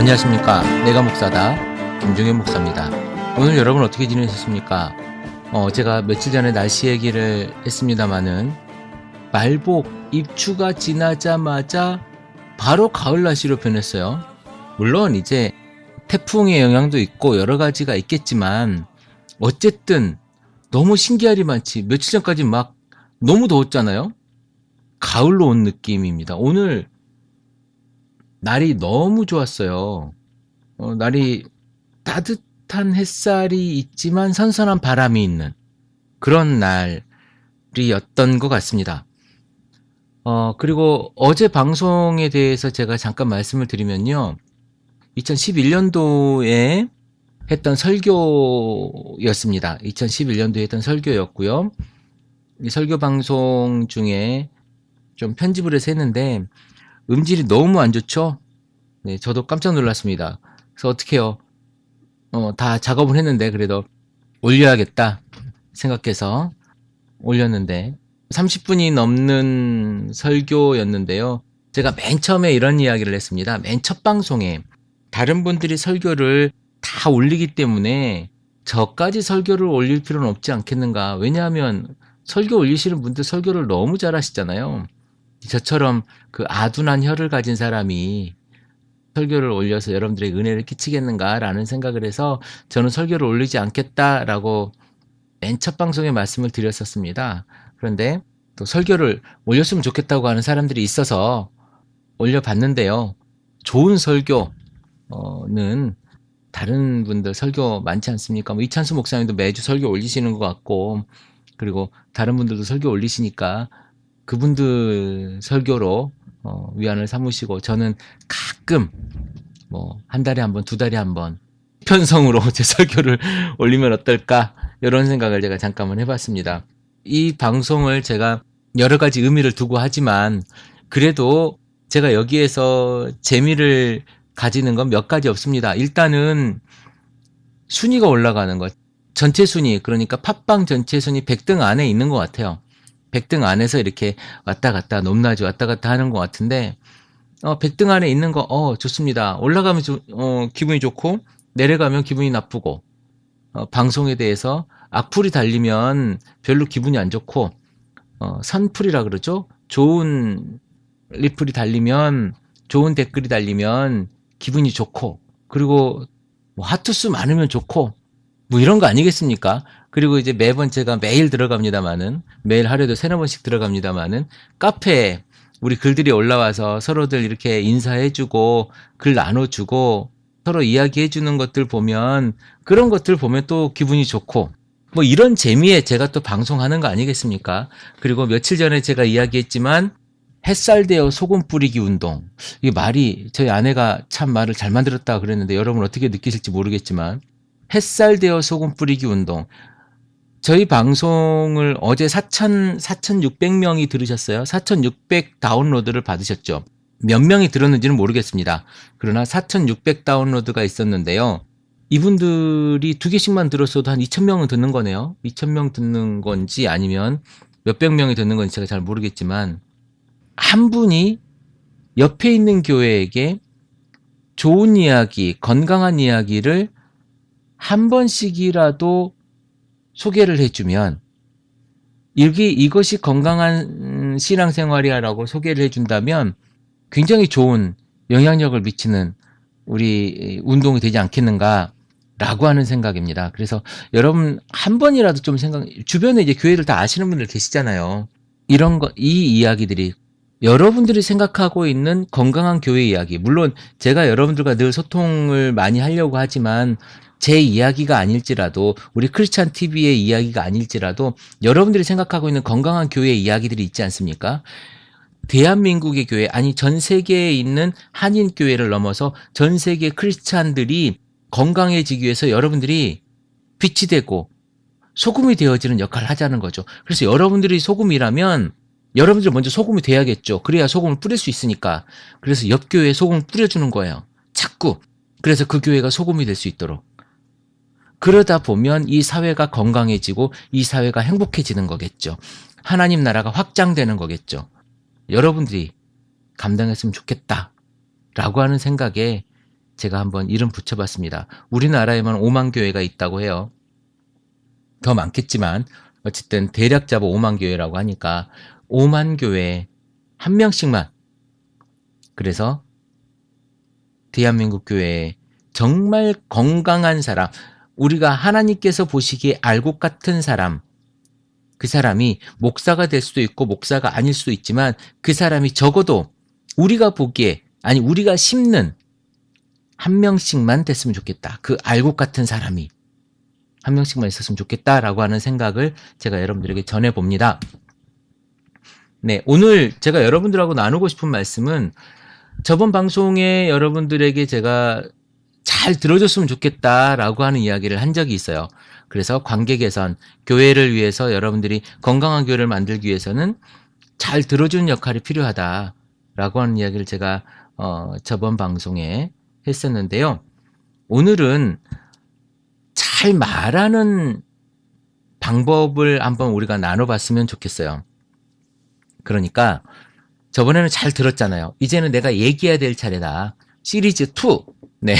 안녕하십니까. 내가 목사다. 김종현 목사입니다. 오늘 여러분 어떻게 지내셨습니까? 제가 며칠 전에 날씨 얘기를 했습니다마는 말복 입추가 지나자마자 바로 가을 날씨로 변했어요. 물론 이제 태풍의 영향도 있고 여러 가지가 있겠지만 어쨌든 너무 신기하리만치 며칠 전까지 막 너무 더웠잖아요. 가을로 온 느낌입니다. 오늘 날이 너무 좋았어요. 날이 따뜻한 햇살이 있지만 선선한 바람이 있는 그런 날이었던 것 같습니다. 그리고 어제 방송에 대해서 제가 잠깐 말씀을 드리면요. 2011년도에 했던 설교였습니다. 2011년도에 했던 설교였고요. 이 설교 방송 중에 좀 편집을 해서 했는데 음질이 너무 안 좋죠? 네, 저도 깜짝 놀랐습니다. 그래서 어떻게 해요? 다 작업을 했는데 그래도 올려야겠다 생각해서 올렸는데 30분이 넘는 설교였는데요. 제가 맨 처음에 이런 이야기를 했습니다. 맨 첫 방송에 다른 분들이 설교를 다 올리기 때문에 저까지 설교를 올릴 필요는 없지 않겠는가. 왜냐하면 설교 올리시는 분들 설교를 너무 잘하시잖아요. 저처럼 그 아둔한 혀를 가진 사람이 설교를 올려서 여러분들에게 은혜를 끼치겠는가라는 생각을 해서 저는 설교를 올리지 않겠다라고 맨 첫 방송에 말씀을 드렸었습니다. 그런데 또 설교를 올렸으면 좋겠다고 하는 사람들이 있어서 올려봤는데요. 좋은 설교는 다른 분들 설교 많지 않습니까? 이찬수 목사님도 매주 설교 올리시는 것 같고 그리고 다른 분들도 설교 올리시니까 그분들 설교로 위안을 삼으시고 저는 가끔 한 달에 한 번, 두 달에 한 번 편성으로 제 설교를 올리면 어떨까 이런 생각을 제가 잠깐만 해봤습니다. 이 방송을 제가 여러 가지 의미를 두고 하지만 그래도 제가 여기에서 재미를 가지는 건 몇 가지 없습니다. 일단은 순위가 올라가는 것. 전체 순위, 그러니까 팟빵 전체 순위 100등 안에 있는 것 같아요. 100등 안에서 이렇게 왔다 갔다 높낮이 왔다 갔다 하는 것 같은데 100등 안에 있는 거 좋습니다. 올라가면 기분이 좋고 내려가면 기분이 나쁘고 방송에 대해서 악플이 달리면 별로 기분이 안 좋고 선플이라 그러죠. 좋은 리플이 달리면 좋은 댓글이 달리면 기분이 좋고 그리고 하트수 많으면 좋고 이런 거 아니겠습니까? 그리고 이제 매번 제가 매일 들어갑니다마는 매일 하루에도 3-4번씩 들어갑니다마는 카페에 우리 글들이 올라와서 서로들 이렇게 인사해주고 글 나눠주고 서로 이야기해주는 것들 보면 그런 것들 보면 또 기분이 좋고 이런 재미에 제가 또 방송하는 거 아니겠습니까? 그리고 며칠 전에 제가 이야기했지만 햇살 되어 소금 뿌리기 운동. 이 말이 저희 아내가 참 말을 잘 만들었다 그랬는데 여러분 어떻게 느끼실지 모르겠지만 햇살 되어 소금 뿌리기 운동. 저희 방송을 어제 4,600명이 들으셨어요. 4,600 다운로드를 받으셨죠. 몇 명이 들었는지는 모르겠습니다. 그러나 4,600 다운로드가 있었는데요. 이분들이 2개씩만 들었어도 한 2,000명은 듣는 거네요. 2,000명 듣는 건지 아니면 몇백 명이 듣는 건지 제가 잘 모르겠지만 한 분이 옆에 있는 교회에게 좋은 이야기, 건강한 이야기를 한 번씩이라도 소개를 해주면 이것이 건강한 신앙생활이라고 소개를 해준다면 굉장히 좋은 영향력을 미치는 우리 운동이 되지 않겠는가라고 하는 생각입니다. 그래서 여러분 한 번이라도 좀 주변에 이제 교회들 다 아시는 분들 계시잖아요. 이 이야기들이 여러분들이 생각하고 있는 건강한 교회 이야기, 물론 제가 여러분들과 늘 소통을 많이 하려고 하지만 제 이야기가 아닐지라도 우리 크리스찬 TV의 이야기가 아닐지라도 여러분들이 생각하고 있는 건강한 교회 이야기들이 있지 않습니까? 대한민국의 교회, 아니 전 세계에 있는 한인 교회를 넘어서 전 세계 크리스찬들이 건강해지기 위해서 여러분들이 빛이 되고 소금이 되어지는 역할을 하자는 거죠. 그래서 여러분들이 소금이라면 여러분들 먼저 소금이 돼야겠죠. 그래야 소금을 뿌릴 수 있으니까. 그래서 옆 교회에 소금을 뿌려주는 거예요. 자꾸. 그래서 그 교회가 소금이 될 수 있도록. 그러다 보면 이 사회가 건강해지고 이 사회가 행복해지는 거겠죠. 하나님 나라가 확장되는 거겠죠. 여러분들이 감당했으면 좋겠다라고 하는 생각에 제가 한번 이름 붙여봤습니다. 우리나라에만 5만 교회가 있다고 해요. 더 많겠지만 어쨌든 대략 잡아 5만 교회라고 하니까 5만 교회에 한 명씩만, 그래서 대한민국 교회에 정말 건강한 사람, 우리가 하나님께서 보시기에 알곡 같은 사람, 그 사람이 목사가 될 수도 있고 목사가 아닐 수도 있지만 그 사람이 적어도 우리가 보기에, 아니 우리가 심는 한 명씩만 됐으면 좋겠다. 그 알곡 같은 사람이 한 명씩만 있었으면 좋겠다라고 하는 생각을 제가 여러분들에게 전해봅니다. 네, 오늘 제가 여러분들하고 나누고 싶은 말씀은 저번 방송에 여러분들에게 제가 잘 들어줬으면 좋겠다라고 하는 이야기를 한 적이 있어요. 그래서 관계 개선, 교회를 위해서 여러분들이 건강한 교회를 만들기 위해서는 잘 들어주는 역할이 필요하다라고 하는 이야기를 제가 저번 방송에 했었는데요. 오늘은 잘 말하는 방법을 한번 우리가 나눠봤으면 좋겠어요. 그러니까 저번에는 잘 들었잖아요. 이제는 내가 얘기해야 될 차례다. 시리즈 2. 네,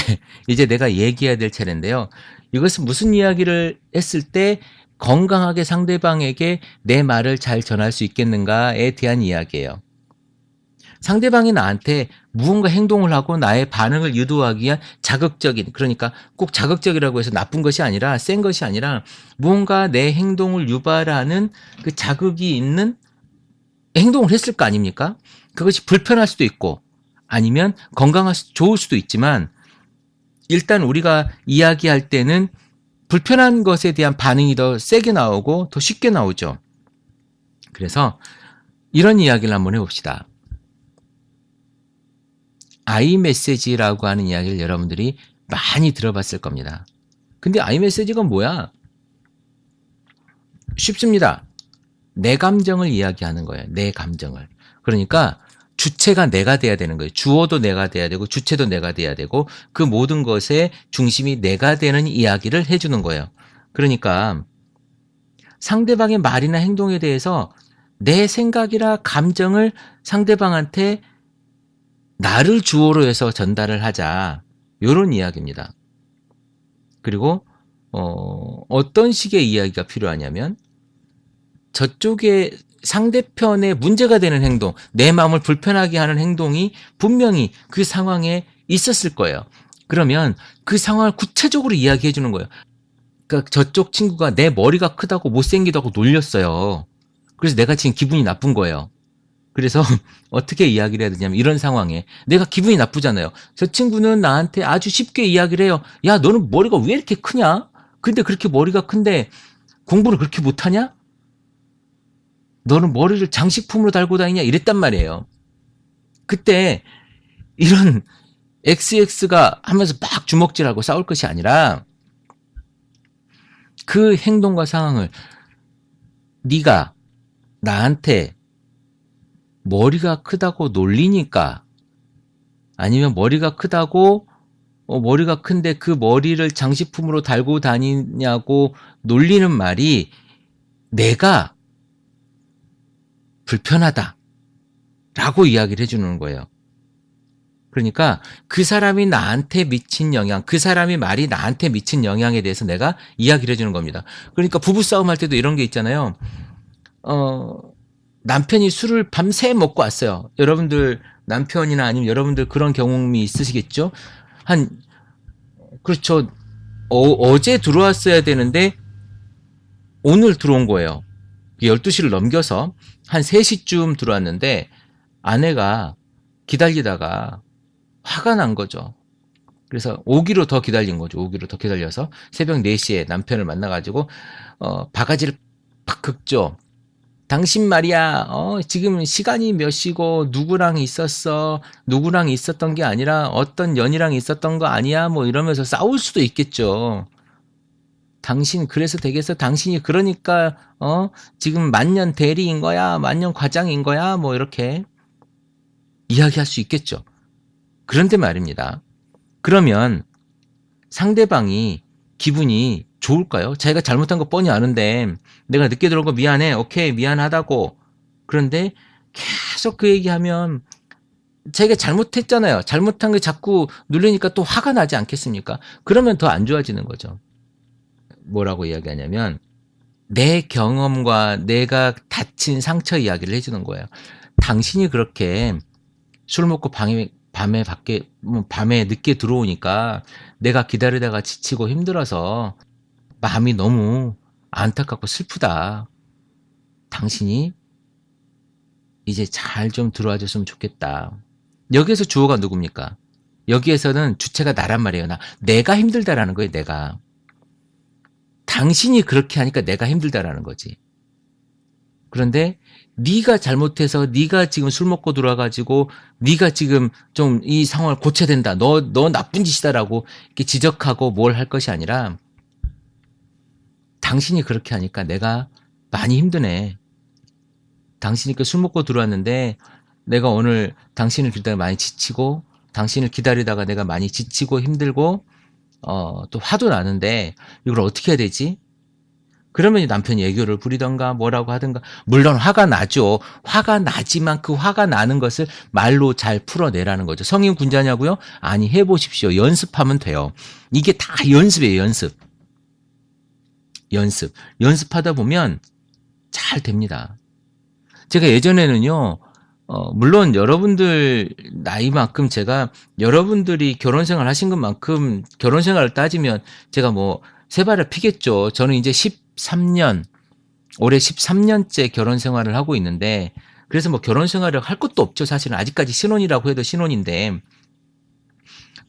이제 내가 얘기해야 될 차례인데요. 이것은 무슨 이야기를 했을 때 건강하게 상대방에게 내 말을 잘 전할 수 있겠는가에 대한 이야기예요. 상대방이 나한테 무언가 행동을 하고 나의 반응을 유도하기 위한 자극적인, 그러니까 꼭 자극적이라고 해서 나쁜 것이 아니라 센 것이 아니라 무언가 내 행동을 유발하는 그 자극이 있는 행동을 했을 거 아닙니까? 그것이 불편할 수도 있고 아니면 좋을 수도 있지만 일단 우리가 이야기할 때는 불편한 것에 대한 반응이 더 세게 나오고 더 쉽게 나오죠. 그래서 이런 이야기를 한번 해봅시다. 아이메시지라고 하는 이야기를 여러분들이 많이 들어봤을 겁니다. 근데 아이메시지가 뭐야? 쉽습니다. 내 감정을 이야기하는 거예요. 내 감정을. 그러니까 주체가 내가 돼야 되는 거예요. 주어도 내가 돼야 되고 주체도 내가 돼야 되고 그 모든 것의 중심이 내가 되는 이야기를 해주는 거예요. 그러니까 상대방의 말이나 행동에 대해서 내 생각이나 감정을 상대방한테 나를 주어로 해서 전달을 하자. 이런 이야기입니다. 그리고 어떤 식의 이야기가 필요하냐면 저쪽에 상대편에 문제가 되는 행동, 내 마음을 불편하게 하는 행동이 분명히 그 상황에 있었을 거예요. 그러면 그 상황을 구체적으로 이야기해 주는 거예요. 그러니까 저쪽 친구가 내 머리가 크다고 못생기다고 놀렸어요. 그래서 내가 지금 기분이 나쁜 거예요. 그래서 어떻게 이야기를 해야 되냐면 이런 상황에 내가 기분이 나쁘잖아요. 저 친구는 나한테 아주 쉽게 이야기를 해요. 야, 너는 머리가 왜 이렇게 크냐? 근데 그렇게 머리가 큰데 공부를 그렇게 못하냐? 너는 머리를 장식품으로 달고 다니냐? 이랬단 말이에요. 그때 이런 XX가 하면서 막 주먹질하고 싸울 것이 아니라 그 행동과 상황을 네가 나한테 머리가 크다고 놀리니까 아니면 머리가 크다고 머리가 큰데 그 머리를 장식품으로 달고 다니냐고 놀리는 말이 내가 불편하다 라고 이야기를 해주는 거예요. 그러니까 그 사람이 나한테 미친 영향, 그 사람이 말이 나한테 미친 영향에 대해서 내가 이야기를 해주는 겁니다. 그러니까 부부싸움 할 때도 이런 게 있잖아요. 남편이 술을 밤새 먹고 왔어요. 여러분들 남편이나 아니면 여러분들 그런 경험이 있으시겠죠? 그렇죠. 어제 들어왔어야 되는데 오늘 들어온 거예요. 12시를 넘겨서 한 3시쯤 들어왔는데 아내가 기다리다가 화가 난 거죠. 그래서 오기로 더 기다린 거죠. 오기로 더 기다려서 새벽 4시에 남편을 만나가지고 바가지를 팍 긁죠. 당신 말이야, 지금 시간이 몇 시고, 누구랑 있었어? 누구랑 있었던 게 아니라 어떤 년이랑 있었던 거 아니야? 뭐 이러면서 싸울 수도 있겠죠. 당신, 그래서 되겠어? 당신이 그러니까, 지금 만년 대리인 거야? 만년 과장인 거야? 뭐 이렇게 이야기할 수 있겠죠. 그런데 말입니다. 그러면 상대방이 기분이 좋을까요? 자기가 잘못한 거 뻔히 아는데 내가 늦게 들어온 거 미안해. 오케이, 미안하다고. 그런데 계속 그 얘기하면 자기가 잘못했잖아요. 잘못한 게 자꾸 눌리니까 또 화가 나지 않겠습니까? 그러면 더 안 좋아지는 거죠. 뭐라고 이야기하냐면 내 경험과 내가 다친 상처 이야기를 해주는 거예요. 당신이 그렇게 술 먹고 밤에 늦게 들어오니까 내가 기다리다가 지치고 힘들어서 마음이 너무 안타깝고 슬프다. 당신이 이제 잘 좀 들어와 줬으면 좋겠다. 여기에서 주어가 누굽니까? 여기에서는 주체가 나란 말이에요. 내가 힘들다라는 거예요. 내가. 당신이 그렇게 하니까 내가 힘들다라는 거지. 그런데 네가 잘못해서 네가 지금 술 먹고 들어와가지고 네가 지금 좀 이 상황을 고쳐야 된다. 너 나쁜 짓이다라고 이렇게 지적하고 뭘 할 것이 아니라 당신이 그렇게 하니까 내가 많이 힘드네. 당신이 그 술 먹고 들어왔는데 내가 오늘 당신을 기다리다가 많이 지치고 당신을 기다리다가 내가 많이 지치고 힘들고 또 화도 나는데 이걸 어떻게 해야 되지? 그러면 남편이 애교를 부리던가 뭐라고 하든가 물론 화가 나죠. 화가 나지만 그 화가 나는 것을 말로 잘 풀어내라는 거죠. 성인 군자냐고요? 아니 해보십시오. 연습하면 돼요. 이게 다 연습이에요. 연습하다 보면 잘 됩니다. 제가 예전에는요. 물론 여러분들 나이만큼 제가 여러분들이 결혼 생활 하신 것만큼 결혼 생활을 따지면 제가 뭐 세 발을 피겠죠. 저는 이제 13년, 올해 13년째 결혼 생활을 하고 있는데 그래서 뭐 결혼 생활을 할 것도 없죠. 사실은 아직까지 신혼이라고 해도 신혼인데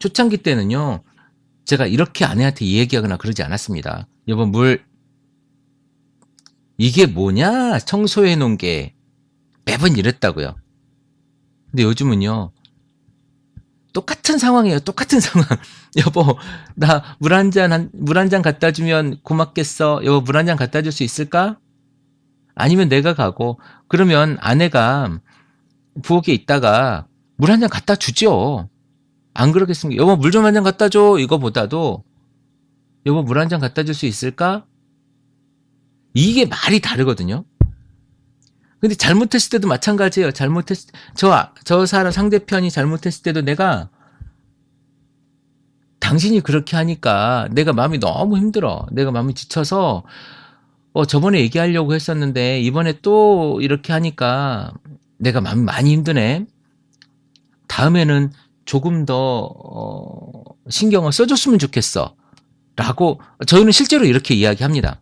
초창기 때는요. 제가 이렇게 아내한테 얘기하거나 그러지 않았습니다. 여보 물 이게 뭐냐? 청소해 놓은 게 매번 이랬다고요. 근데 요즘은요. 똑같은 상황이에요. 똑같은 상황. 여보, 나 물 한 잔 갖다 주면 고맙겠어. 여보, 물 한 잔 갖다 줄 수 있을까? 아니면 내가 가고, 그러면 아내가 부엌에 있다가 물 한 잔 갖다 주죠. 안 그러겠습니까? 여보, 물 좀 한 잔 갖다 줘. 이거보다도, 여보, 물 한 잔 갖다 줄 수 있을까? 이게 말이 다르거든요. 근데 잘못했을 때도 마찬가지예요. 저 사람 상대편이 잘못했을 때도 내가 당신이 그렇게 하니까 내가 마음이 너무 힘들어. 내가 마음이 지쳐서 저번에 얘기하려고 했었는데 이번에 또 이렇게 하니까 내가 마음이 많이 힘드네. 다음에는 조금 더 신경을 써줬으면 좋겠어. 라고 저희는 실제로 이렇게 이야기합니다.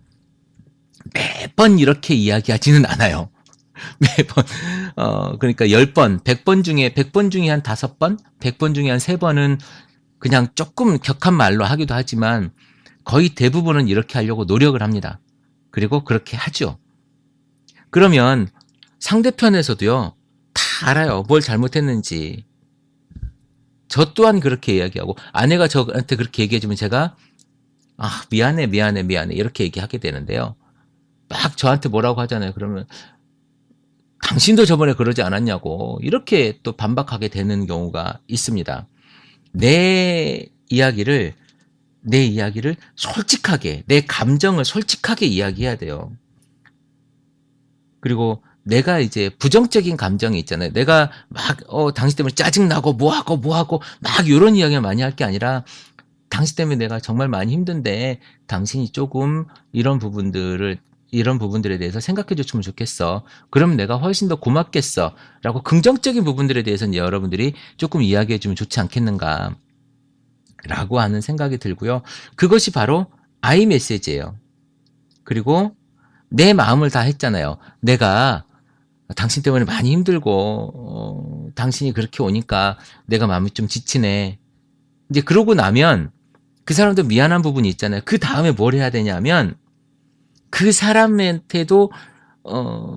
매번 이렇게 이야기하지는 않아요. 매번 그러니까 10번, 100번 중에 한 5번, 100번 중에 한 3번은 그냥 조금 격한 말로 하기도 하지만 거의 대부분은 이렇게 하려고 노력을 합니다. 그리고 그렇게 하죠. 그러면 상대편에서도요. 다 알아요. 뭘 잘못했는지. 저 또한 그렇게 이야기하고 아내가 저한테 그렇게 얘기해주면 제가 미안해 이렇게 얘기하게 되는데요. 막 저한테 뭐라고 하잖아요. 그러면 당신도 저번에 그러지 않았냐고 이렇게 또 반박하게 되는 경우가 있습니다. 내 이야기를 솔직하게, 내 감정을 솔직하게 이야기해야 돼요. 그리고 내가 이제 부정적인 감정이 있잖아요. 내가 막 당신 때문에 짜증나고 뭐하고 막 이런 이야기를 많이 할 게 아니라 당신 때문에 내가 정말 많이 힘든데 당신이 조금 이런 부분들에 대해서 생각해 줬으면 좋겠어. 그러면 내가 훨씬 더 고맙겠어. 라고 긍정적인 부분들에 대해서는 여러분들이 조금 이야기해 주면 좋지 않겠는가. 라고 하는 생각이 들고요. 그것이 바로 I 메시지예요. 그리고 내 마음을 다 했잖아요. 내가 당신 때문에 많이 힘들고 당신이 그렇게 오니까 내가 마음이 좀 지치네. 이제 그러고 나면 그 사람도 미안한 부분이 있잖아요. 그 다음에 뭘 해야 되냐면 그 사람한테도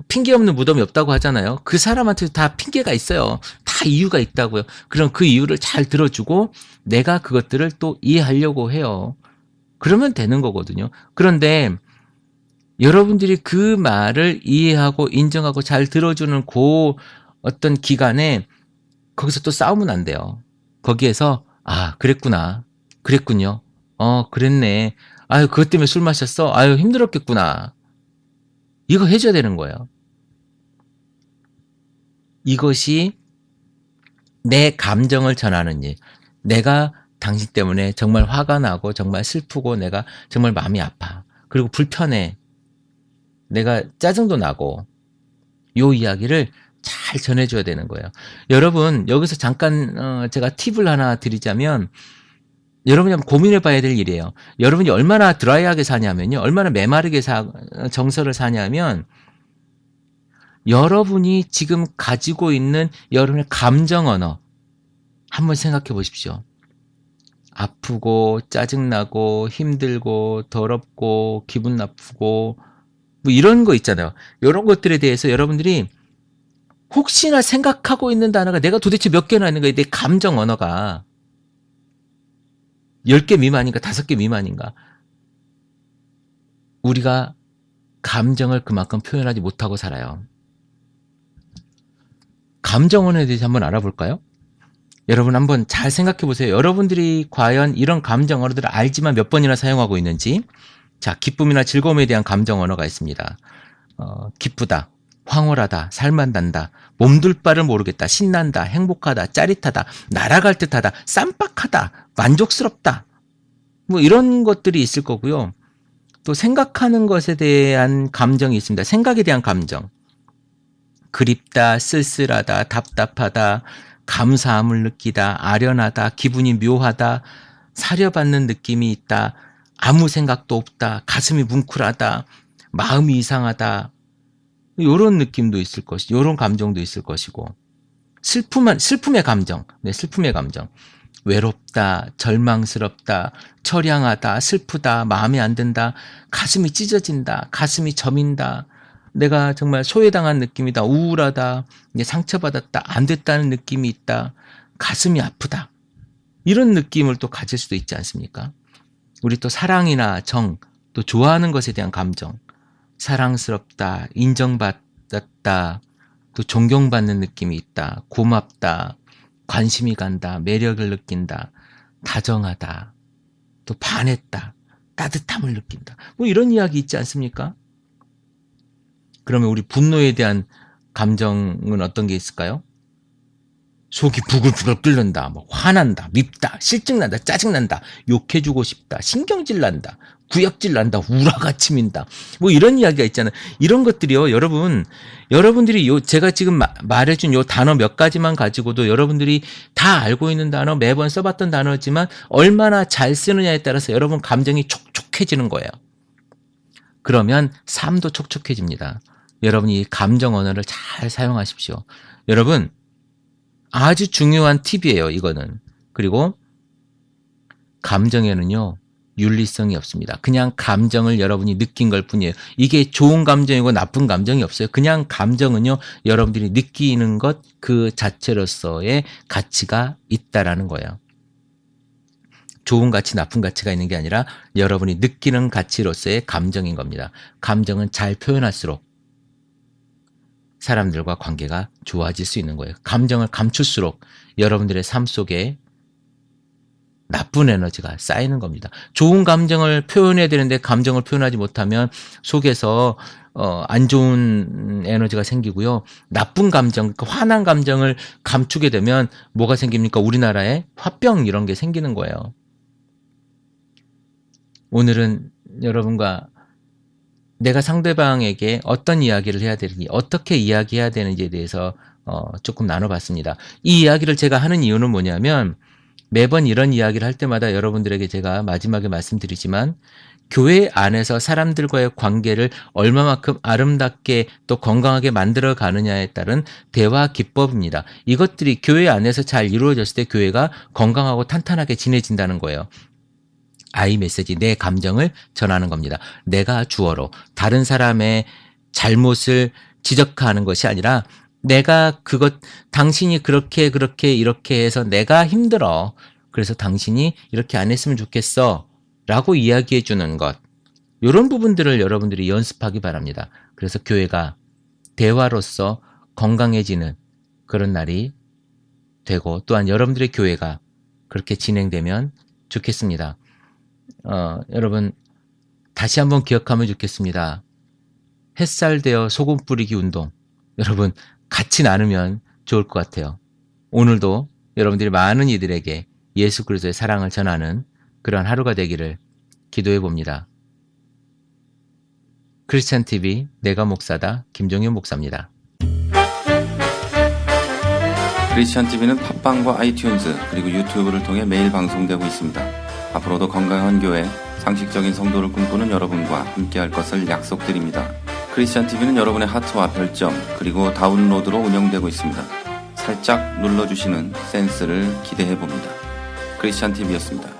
핑계 없는 무덤이 없다고 하잖아요. 그 사람한테도 다 핑계가 있어요. 다 이유가 있다고요. 그럼 그 이유를 잘 들어주고 내가 그것들을 또 이해하려고 해요. 그러면 되는 거거든요. 그런데 여러분들이 그 말을 이해하고 인정하고 잘 들어주는 그 어떤 기간에 거기서 또 싸우면 안 돼요. 거기에서 그랬군요. 그랬네. 아유 그것 때문에 술 마셨어? 아유 힘들었겠구나. 이거 해줘야 되는 거예요. 이것이 내 감정을 전하는 일. 내가 당신 때문에 정말 화가 나고 정말 슬프고 내가 정말 마음이 아파. 그리고 불편해. 내가 짜증도 나고 요 이야기를 잘 전해줘야 되는 거예요. 여러분 여기서 잠깐 제가 팁을 하나 드리자면 여러분이 한번 고민해 봐야 될 일이에요. 여러분이 얼마나 드라이하게 사냐면요. 얼마나 메마르게 정서를 사냐면 여러분이 지금 가지고 있는 여러분의 감정 언어 한번 생각해 보십시오. 아프고 짜증나고 힘들고 더럽고 기분 나쁘고 뭐 이런 거 있잖아요. 이런 것들에 대해서 여러분들이 혹시나 생각하고 있는 단어가 내가 도대체 몇 개나 있는 거야. 내 감정 언어가 10개 미만인가 5개 미만인가. 우리가 감정을 그만큼 표현하지 못하고 살아요. 감정 언어에 대해서 한번 알아볼까요? 여러분 한번 잘 생각해 보세요. 여러분들이 과연 이런 감정 언어들을 알지만 몇 번이나 사용하고 있는지. 자, 기쁨이나 즐거움에 대한 감정 언어가 있습니다. 기쁘다, 황홀하다, 살만난다, 몸둘 바를 모르겠다, 신난다, 행복하다, 짜릿하다, 날아갈 듯하다, 쌈박하다, 만족스럽다. 뭐 이런 것들이 있을 거고요. 또 생각하는 것에 대한 감정이 있습니다. 생각에 대한 감정. 그립다, 쓸쓸하다, 답답하다, 감사함을 느끼다, 아련하다, 기분이 묘하다, 사려받는 느낌이 있다, 아무 생각도 없다, 가슴이 뭉클하다, 마음이 이상하다, 요런 느낌도 있을 것이고, 요런 감정도 있을 것이고, 슬픔의 감정, 네, 슬픔의 감정. 외롭다, 절망스럽다, 처량하다, 슬프다, 마음에 안 든다, 가슴이 찢어진다, 가슴이 저민다, 내가 정말 소외당한 느낌이다, 우울하다, 상처받았다, 안 됐다는 느낌이 있다, 가슴이 아프다. 이런 느낌을 또 가질 수도 있지 않습니까? 우리 또 사랑이나 정, 또 좋아하는 것에 대한 감정, 사랑스럽다, 인정받았다, 또 존경받는 느낌이 있다, 고맙다, 관심이 간다, 매력을 느낀다, 다정하다, 또 반했다, 따뜻함을 느낀다. 뭐 이런 이야기 있지 않습니까? 그러면 우리 분노에 대한 감정은 어떤 게 있을까요? 속이 부글부글 끓는다, 뭐 화난다, 밉다, 실증난다, 짜증난다, 욕해주고 싶다, 신경질 난다, 구역질 난다, 우라가 치민다. 뭐 이런 이야기가 있잖아요. 이런 것들이요, 여러분들이 제가 지금 말해준 요 단어 몇 가지만 가지고도 여러분들이 다 알고 있는 단어, 매번 써봤던 단어지만 얼마나 잘 쓰느냐에 따라서 여러분 감정이 촉촉해지는 거예요. 그러면 삶도 촉촉해집니다. 여러분이 감정 언어를 잘 사용하십시오. 여러분, 아주 중요한 팁이에요, 이거는. 그리고 감정에는요, 윤리성이 없습니다. 그냥 감정을 여러분이 느낀 걸 뿐이에요. 이게 좋은 감정이고 나쁜 감정이 없어요. 그냥 감정은요, 여러분들이 느끼는 것 그 자체로서의 가치가 있다라는 거예요. 좋은 가치, 나쁜 가치가 있는 게 아니라 여러분이 느끼는 가치로서의 감정인 겁니다. 감정은 잘 표현할수록 사람들과 관계가 좋아질 수 있는 거예요. 감정을 감출수록 여러분들의 삶 속에 나쁜 에너지가 쌓이는 겁니다. 좋은 감정을 표현해야 되는데 감정을 표현하지 못하면 속에서 안 좋은 에너지가 생기고요. 나쁜 감정, 그러니까 화난 감정을 감추게 되면 뭐가 생깁니까? 우리나라에 화병 이런 게 생기는 거예요. 오늘은 여러분과 내가 상대방에게 어떤 이야기를 해야 되는지, 어떻게 이야기해야 되는지에 대해서 조금 나눠봤습니다. 이 이야기를 제가 하는 이유는 뭐냐면 매번 이런 이야기를 할 때마다 여러분들에게 제가 마지막에 말씀드리지만 교회 안에서 사람들과의 관계를 얼마만큼 아름답게 또 건강하게 만들어 가느냐에 따른 대화 기법입니다. 이것들이 교회 안에서 잘 이루어졌을 때 교회가 건강하고 탄탄하게 지내진다는 거예요. 아이 메시지, 내 감정을 전하는 겁니다. 내가 주어로 다른 사람의 잘못을 지적하는 것이 아니라 내가 당신이 그렇게 이렇게 해서 내가 힘들어. 그래서 당신이 이렇게 안 했으면 좋겠어. 라고 이야기해 주는 것. 이런 부분들을 여러분들이 연습하기 바랍니다. 그래서 교회가 대화로서 건강해지는 그런 날이 되고 또한 여러분들의 교회가 그렇게 진행되면 좋겠습니다. 여러분 다시 한번 기억하면 좋겠습니다. 햇살 되어 소금 뿌리기 운동. 여러분 같이 나누면 좋을 것 같아요. 오늘도 여러분들이 많은 이들에게 예수 그리스도의 사랑을 전하는 그런 하루가 되기를 기도해 봅니다. 크리스찬 TV 내가 목사다 김종현 목사입니다. 크리스찬 TV는 팟빵과 아이튠즈 그리고 유튜브를 통해 매일 방송되고 있습니다. 앞으로도 건강한 교회, 상식적인 성도를 꿈꾸는 여러분과 함께할 것을 약속드립니다. 크리스찬 TV는 여러분의 하트와 별점 그리고 다운로드로 운영되고 있습니다. 살짝 눌러주시는 센스를 기대해봅니다. 크리스찬 TV였습니다.